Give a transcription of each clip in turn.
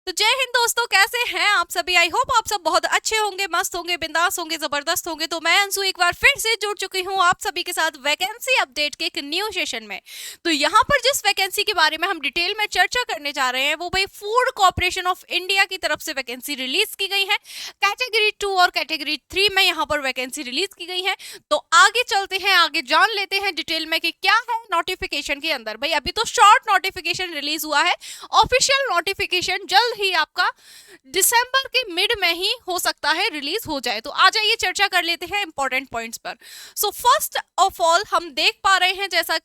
तो जय हिंद दोस्तों, कैसे हैं आप सभी। आई होप आप सब बहुत अच्छे होंगे, मस्त होंगे, बिंदास होंगे, जबरदस्त होंगे। तो मैं अंशु एक बार फिर से जुड़ चुकी हूँ आप सभी के साथ वैकेंसी अपडेट के एक न्यू सेशन में। तो यहाँ पर जिस वैकेंसी के बारे में हम डिटेल में चर्चा करने जा रहे हैं वो भाई फूड कॉर्पोरेशन ऑफ इंडिया की तरफ से वैकेंसी रिलीज की गई है। कैटेगरी 2 और कैटेगरी 3 में यहाँ पर वैकेंसी रिलीज की गई है। तो आगे चलते हैं, आगे जान लेते हैं डिटेल में कि क्या है नोटिफिकेशन के अंदर। भाई अभी तो शॉर्ट नोटिफिकेशन रिलीज हुआ है, ऑफिशियल नोटिफिकेशन जल्द ही आपका दिसंबर के मिड में ही हो सकता है रिलीज हो जाए। तो आ जाइए चर्चा कर लेते हैं इंपॉर्टेंट पॉइंट्स पर। सो फर्स्ट ऑफ ऑल हम देख पा रहे हैं जैसा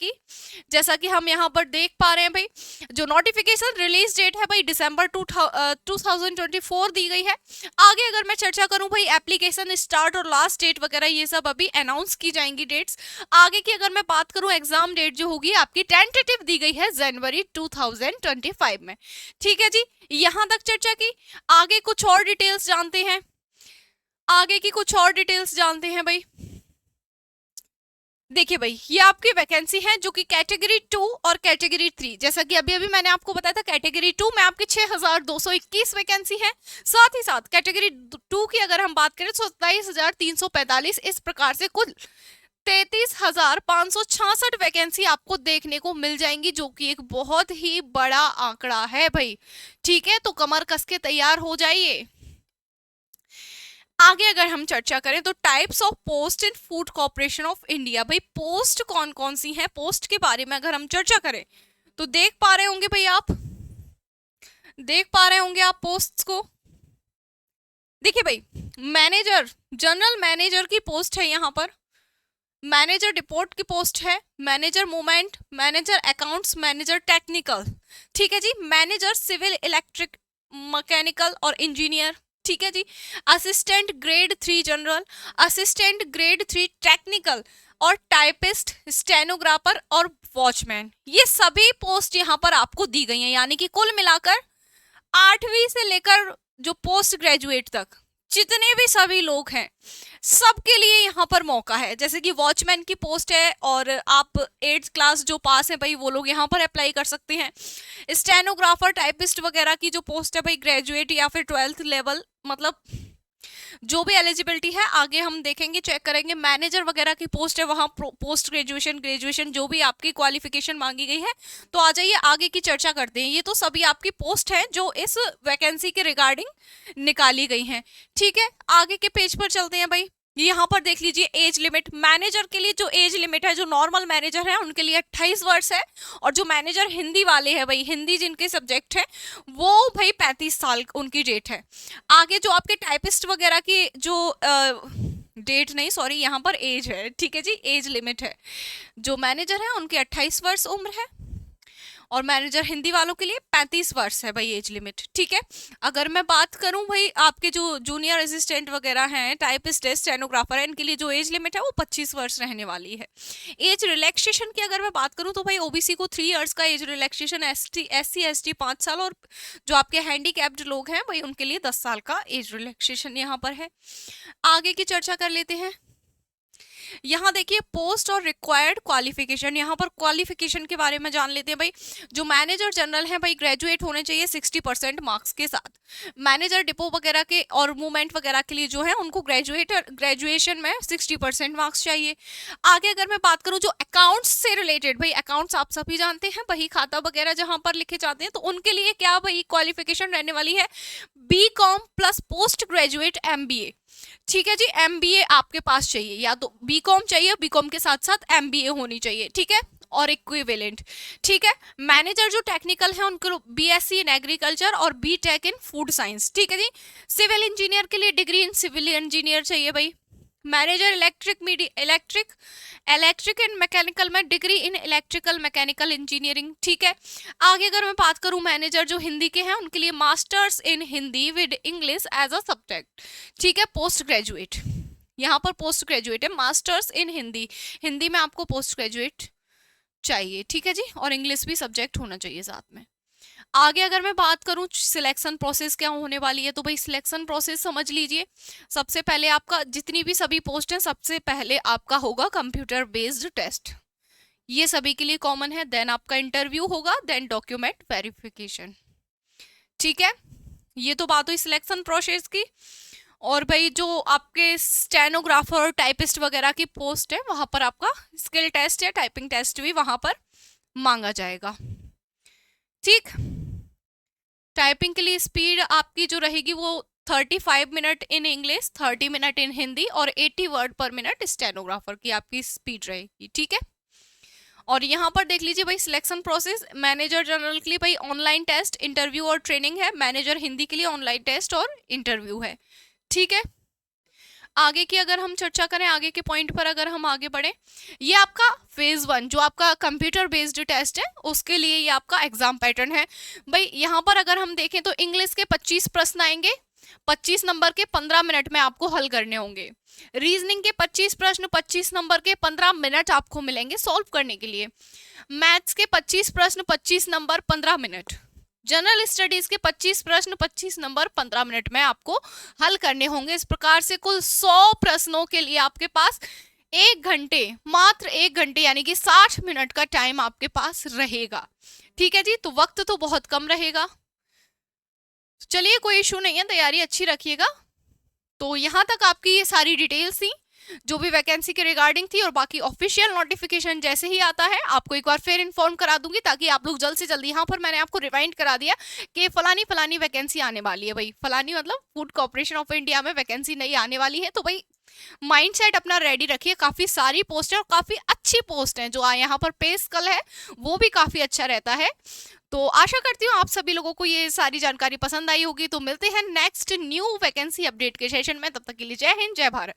कि हम यहाँ पर देख पा रहे हैं भाई, जो नोटिफिकेशन रिलीज डेट है भाई दिसंबर 2024 दी गई है। आगे अगर मैं चर्चा करूं भाई, एप्लीकेशन स्टार्ट और लास्ट डेट वगैरह ये सब अभी अनाउंस की जाएंगी डेट्स। आगे की अगर मैं बात करूं, एग्जाम डेट जो होगी आपकी टेंटेटिव दी गई है जनवरी 2025 में। ठीक है जी, यहां तक चर्चा की। आगे कुछ और डिटेल्स जानते हैं, भाई। देखिए भाई, ये आपकी वैकेंसी है जो कि कैटेगरी 2 और कैटेगरी 3, जैसा कि अभी मैंने आपको बताया था, कैटेगरी 2 में आपकी 6221 वैकेंसी है। साथ ही साथ कैटेगरी 2 की अगर हम बात करें तो 27345, इस प्रकार से कुल 33,566 वैकेंसी आपको देखने को मिल जाएंगी, जो कि एक बहुत ही बड़ा आंकड़ा है भाई। ठीक है, तो कमर कस के तैयार हो जाइए। आगे अगर हम चर्चा करें तो types of post in food corporation of India. भाई पोस्ट कौन कौन सी हैं, पोस्ट के बारे में अगर हम चर्चा करें तो देख पा रहे होंगे भाई, आप देख पा रहे होंगे आप पोस्ट्स को। देखिए भाई, मैनेजर, जनरल मैनेजर की पोस्ट है यहाँ पर, मैनेजर डिपोर्ट की पोस्ट है, manager movement, manager accounts, manager technical. ठीक है जी, मैनेजर सिविल, इलेक्ट्रिक, मैकेनिकल और इंजीनियर। ठीक है जी, assistant grade 3 general, assistant grade 3 technical और टाइपिस्ट, स्टेनोग्राफर और वॉचमैन, ये सभी पोस्ट यहाँ पर आपको दी गई हैं। यानी कि कुल मिलाकर 8वीं से लेकर जो पोस्ट ग्रेजुएट तक जितने भी सभी लोग हैं सबके लिए यहाँ पर मौका है। जैसे कि वॉचमैन की पोस्ट है और आप 8th क्लास जो पास है भाई वो लोग यहाँ पर अप्लाई कर सकते हैं। स्टेनोग्राफर, टाइपिस्ट वगैरह की जो पोस्ट है भाई ग्रेजुएट या फिर 12th लेवल, मतलब जो भी एलिजिबिलिटी है आगे हम देखेंगे, चेक करेंगे। मैनेजर वगैरह की पोस्ट है, वहां पोस्ट ग्रेजुएशन, ग्रेजुएशन जो भी आपकी क्वालिफिकेशन मांगी गई है। तो आ जाइए आगे की चर्चा करते हैं। ये तो सभी आपकी पोस्ट है जो इस वैकेंसी के रिगार्डिंग निकाली गई हैं। ठीक है, आगे के पेज पर चलते हैं भाई। यहाँ पर देख लीजिए एज लिमिट, मैनेजर के लिए जो एज लिमिट है, जो नॉर्मल मैनेजर है उनके लिए 28 वर्ष है, और जो मैनेजर हिंदी वाले हैं भाई, हिंदी जिनके सब्जेक्ट है वो भाई 35 साल उनकी डेट है। आगे जो आपके टाइपिस्ट वगैरह की जो डेट नहीं, सॉरी, यहाँ पर एज है। ठीक है जी, एज लिमिट है। जो मैनेजर है उनकी 28 वर्ष उम्र है, और मैनेजर हिंदी वालों के लिए 35 वर्ष है भाई एज लिमिट। ठीक है, अगर मैं बात करूं भाई आपके जो जूनियर असिस्टेंट वगैरह हैं, टाइपिस्ट है, स्टेनोग्राफर है, इनके लिए जो एज लिमिट है वो 25 वर्ष रहने वाली है। एज रिलैक्सेशन की अगर मैं बात करूं तो भाई ओबीसी को 3 इयर्स का एज रिलैक्सेशन, SC ST 5 साल, और जो आपके हैंडीकैप्ड लोग हैं भाई उनके लिए 10 साल का एज रिलैक्सेशन यहाँ पर है। आगे की चर्चा कर लेते हैं। यहाँ देखिए पोस्ट और रिक्वायर्ड क्वालिफिकेशन, यहाँ पर क्वालिफिकेशन के बारे में जान लेते हैं भाई। जो मैनेजर जनरल है भाई ग्रेजुएट होने चाहिए 60% मार्क्स के साथ। मैनेजर डिपो वगैरह के और मूवमेंट वगैरह के लिए जो है उनको ग्रेजुएशन में 60% मार्क्स चाहिए। आगे अगर मैं बात करूँ जो अकाउंट्स से रिलेटेड, भाई अकाउंट्स आप सभी जानते हैं, बही खाता वगैरह जहां पर लिखे जाते हैं, तो उनके लिए क्या भाई क्वालिफिकेशन रहने वाली है, BCom plus post graduate MBA। ठीक है जी, MBA आपके पास चाहिए, या तो BCom चाहिए, BCom के साथ साथ MBA होनी चाहिए। ठीक है, और इक्विवेलेंट। ठीक है, मैनेजर जो टेक्निकल है उनको BSc इन एग्रीकल्चर और BTech इन फूड साइंस। ठीक है जी, सिविल इंजीनियर के लिए डिग्री इन सिविल इंजीनियर चाहिए भाई। मैनेजर इलेक्ट्रिक एंड मैकेनिकल में degree in electrical mechanical engineering. ठीक है, आगे अगर मैं बात करूं मैनेजर जो हिंदी के हैं उनके लिए masters in Hindi with English as a subject. ठीक है, पोस्ट ग्रेजुएट, यहाँ पर पोस्ट ग्रेजुएट है, मास्टर्स इन हिंदी, हिंदी में आपको पोस्ट ग्रेजुएट चाहिए। ठीक है जी, और इंग्लिश भी सब्जेक्ट होना चाहिए साथ में। आगे अगर मैं बात करूं सिलेक्शन प्रोसेस क्या होने वाली है, तो भाई सिलेक्शन प्रोसेस समझ लीजिए। सबसे पहले आपका जितनी भी सभी पोस्ट हैं, सबसे पहले आपका होगा कंप्यूटर बेस्ड टेस्ट, ये सभी के लिए कॉमन है। देन आपका इंटरव्यू होगा, देन डॉक्यूमेंट वेरिफिकेशन। ठीक है, ये तो बात हुई सिलेक्शन प्रोसेस की। और भाई जो आपके स्टेनोग्राफर टाइपिस्ट वगैरह की पोस्ट है वहां पर आपका स्किल टेस्ट या टाइपिंग टेस्ट भी वहां पर मांगा जाएगा। ठीक, टाइपिंग के लिए स्पीड आपकी जो रहेगी वो 35 minute in English, 30 minute in Hindi और 80 वर्ड पर मिनट स्टेनोग्राफर की आपकी स्पीड रहेगी। ठीक है, और यहाँ पर देख लीजिए भाई सिलेक्शन प्रोसेस, मैनेजर जनरल के लिए भाई ऑनलाइन टेस्ट, इंटरव्यू और ट्रेनिंग है। मैनेजर हिंदी के लिए ऑनलाइन टेस्ट और इंटरव्यू है। ठीक है, आगे की अगर हम चर्चा करें, आगे के पॉइंट पर अगर हम आगे बढ़े, ये आपका फेज 1 जो आपका कंप्यूटर बेस्ड टेस्ट है उसके लिए ये आपका एग्जाम पैटर्न है। भाई यहाँ पर अगर हम देखें तो इंग्लिश के 25 प्रश्न आएंगे, 25 नंबर के 15 मिनट में आपको हल करने होंगे। रीजनिंग के 25 प्रश्न 25 नंबर के 15 मिनट आपको मिलेंगे सॉल्व करने के लिए। मैथ्स के 25 प्रश्न 25 नंबर 15 मिनट। जनरल स्टडीज के 25 प्रश्न 25 नंबर 15 मिनट में आपको हल करने होंगे। इस प्रकार से कुल 100 प्रश्नों के लिए आपके पास 1 घंटे, मात्र 1 घंटे यानी कि 60 मिनट का टाइम आपके पास रहेगा। ठीक है जी, तो वक्त तो बहुत कम रहेगा। चलिए कोई इशू नहीं है, तैयारी अच्छी रखिएगा। तो यहाँ तक आपकी ये सारी डिटेल्स थी जो भी वैकेंसी के रिगार्डिंग थी, और बाकी ऑफिशियल नोटिफिकेशन जैसे ही आता है आपको एक बार फिर इन्फॉर्म करा दूंगी, ताकि आप लोग जल्द से जल्द, यहाँ पर मैंने आपको रिमाइंड करा दिया कि फलानी फलानी वैकेंसी आने वाली है। भाई फलानी मतलब फूड कॉर्पोरेशन ऑफ इंडिया में वैकेंसी नहीं आने वाली है, तो भाई माइंडसेट अपना रेडी रखिए। काफी सारी पोस्ट है और काफी अच्छी पोस्ट है। जो यहाँ पर पे स्केल है वो भी काफी अच्छा रहता है। तो आशा करती हूँ आप सभी लोगों को ये सारी जानकारी पसंद आई होगी। तो मिलते हैं नेक्स्ट न्यू वैकेंसी अपडेट के सेशन में, तब तक के लिए जय हिंद जय भारत।